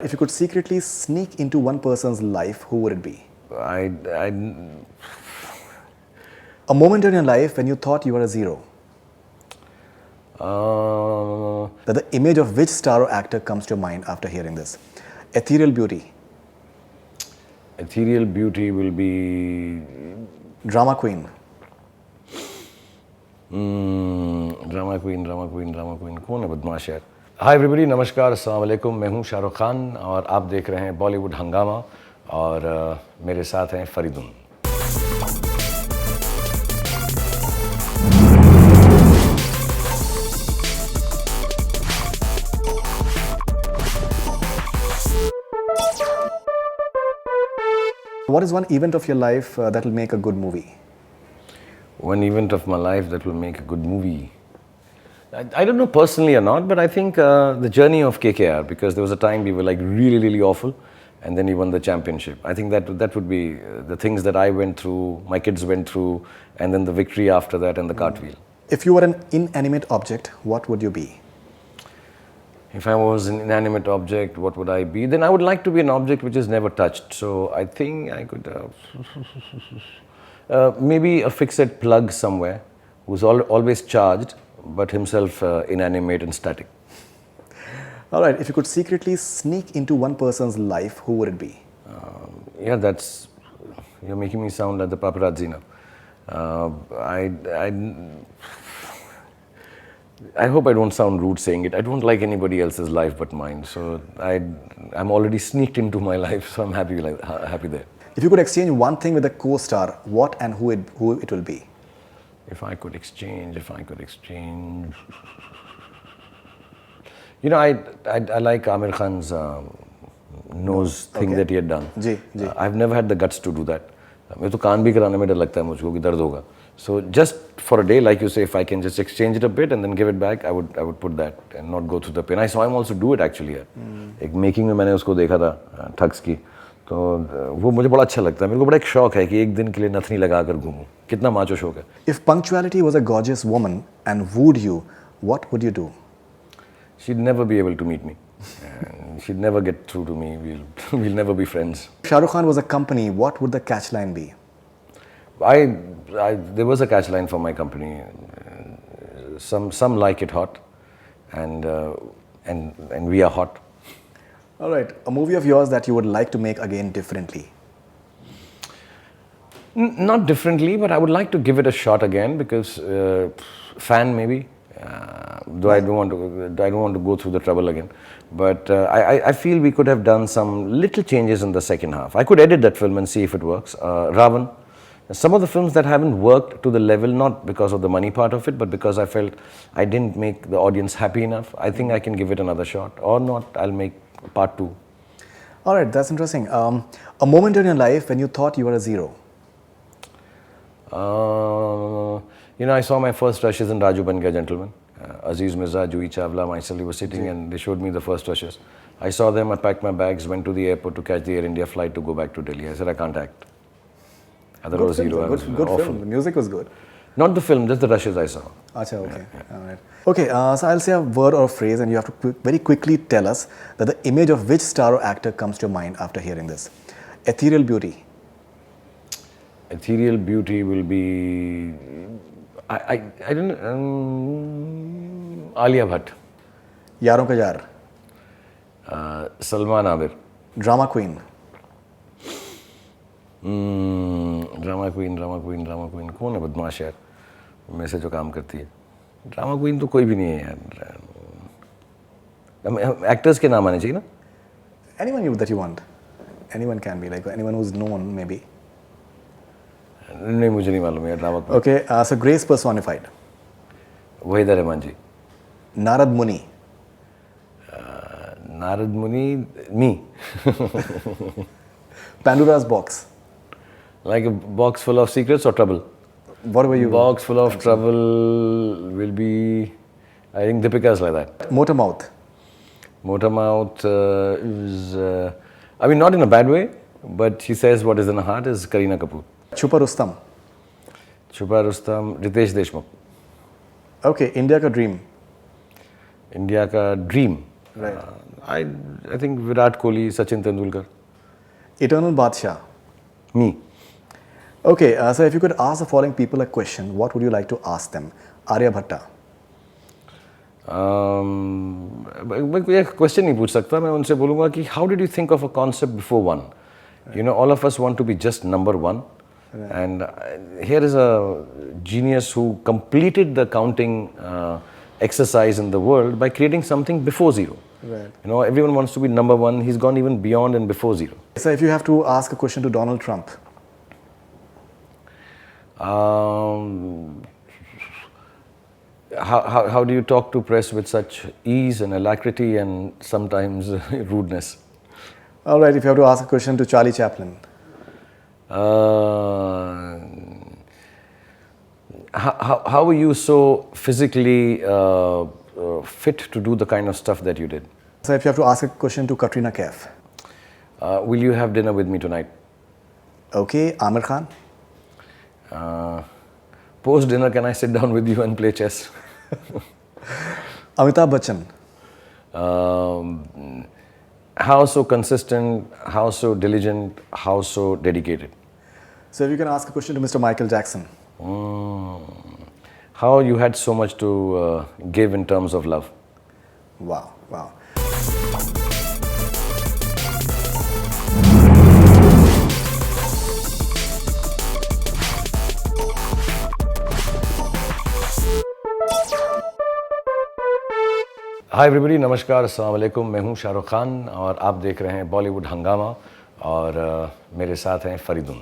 If you could secretly sneak into one person's life, who would it be? I A moment in your life when you thought you were a zero. That the image of which star or actor comes to your mind after hearing this? Ethereal beauty. Ethereal beauty will be Drama queen. Drama queen कौन है बदमाश यार. Hi everybody, नमस्कार, अस्सलाम वालेकुम. मैं हूँ शाहरुख खान और आप देख रहे हैं बॉलीवुड हंगामा और मेरे साथ हैं Faridoon. What is one event of your life that will make a good movie? One event of my life that will make a good movie. I don't know personally or not, but I think the journey of KKR, because there was a time we were like really awful, and then he won the championship. I think that would be the things that I went through, my kids went through, and then the victory after that and the cartwheel. If you were an inanimate object, what would you be? If I was an inanimate object, what would I be? Then I would like to be an object which is never touched. So I think I could maybe a fixed plug somewhere who's always charged, but himself inanimate and static. All right, if you could secretly sneak into one person's life, who would it be? Yeah, you're making me sound like the paparazzi now. I hope I don't sound rude saying it. I don't like anybody else's life but mine. So I'm already sneaked into my life, so I'm happy there. If you could exchange one thing with a co-star, what and who it will be? If I could exchange. You know, I like Aamir Khan's nose thing that he had done. Ji. I've never had the guts to do that. मैं तो कान भी कराने में डर लगता है मुझको कि दर्द होगा. So just for a day, like you say, if I can just exchange it a bit and then give it back, I would put that and not go through the pain. I saw him also do it actually. एक making में मैंने उसको देखा था thugs की, तो वो मुझे बड़ा अच्छा लगता है. मेरे को बड़ा एक शौक है कि एक दिन के लिए नथनी लगा कर घूमूं. कितना माचो शौक है. If punctuality was a gorgeous woman and wooed you, what would you do? She'd never be able to meet me. She'd never get through to me. We'll never be friends. If Shah Rukh Khan was a company, what would the catchline be? There was a catchline for my company. Some like it hot, and we are hot. All right, a movie of yours that you would like to make again differently? Not differently, but I would like to give it a shot again because fan maybe. Though I don't want to go through the trouble again. But I feel we could have done some little changes in the second half. I could edit that film and see if it works. Ravan. Some of the films that haven't worked to the level, not because of the money part of it, but because I felt I didn't make the audience happy enough. I think I can give it another shot. Or not, I'll make part 2. All right, that's interesting. A moment in your life when you thought you were a zero? You know, I saw my first rushes in Raju Ban Gaya Gentleman. Aziz Mirza, Juhi Chawla, myself, we were sitting and they showed me the first rushes. I saw them, I packed my bags, went to the airport to catch the Air India flight to go back to Delhi. I said, I can't act. I thought I was zero. Good film. The music was good. Not the film, just the rushes I saw. Achha, okay. Yeah. All right. Okay, so I'll say a word or a phrase and you have to very quickly tell us that the image of which star or actor comes to your mind after hearing this. Ethereal beauty. Ethereal beauty will be... I don't know... Alia Bhatt. Yaaron ka Yaar. Salman-Aamir. Drama queen. Drama queen कौन है बदमाश यार में से जो काम करती है. ड्रामा क्वीन तो कोई भी नहीं है यार. एक्टर्स के नाम आने चाहिए ना. Anyone that you want. Anyone can be, like anyone who's known maybe. नहीं, मुझे नहीं मालूम यार drama queen. Okay, so Grace personified. Waheeda Rehman ji. Narad Muni. Narad Muni, me. Pandora's box. Like a box full of secrets or trouble? What were you? Box full of trouble will be, I think Deepika's like that. Motor mouth. Motor mouth is, I mean, not in a bad way, but she says what is in her heart is Kareena Kapoor. Chupa Rustam. Riteish Deshmukh. Okay, India ka dream. India ka dream. Right. I think Virat Kohli, Sachin Tendulkar. Eternal Badshah. Me. Okay, so if you could ask the following people a question, what would you like to ask them? Alia Bhatt. मैं कोई question नहीं पूछ सकता. मैं उनसे बोलूँगा कि how did you think of a concept before one? You know, all of us want to be just number one. And here is a genius who completed the counting exercise in the world by creating something before zero. Right. You know, everyone wants to be number one. He's gone even beyond and before zero. So if you have to ask a question to Donald Trump. How do you talk to press with such ease and alacrity and sometimes rudeness? All right, if you have to ask a question to Charlie Chaplin. How were you so physically fit to do the kind of stuff that you did? So if you have to ask a question to Katrina Kaif. Will you have dinner with me tonight? Okay, Aamir Khan. Post dinner, can I sit down with you and play chess? Amitabh Bachchan. How so consistent, how so diligent, how so dedicated? So if you can ask a question to Mr. Michael Jackson. How you had so much to give in terms of love? Wow, wow. Hi everybody, नमस्कार, अस्सलाम वालेकुम. मैं हूं शाहरुख खान और आप देख रहे हैं बॉलीवुड हंगामा और मेरे साथ हैं फरीदून.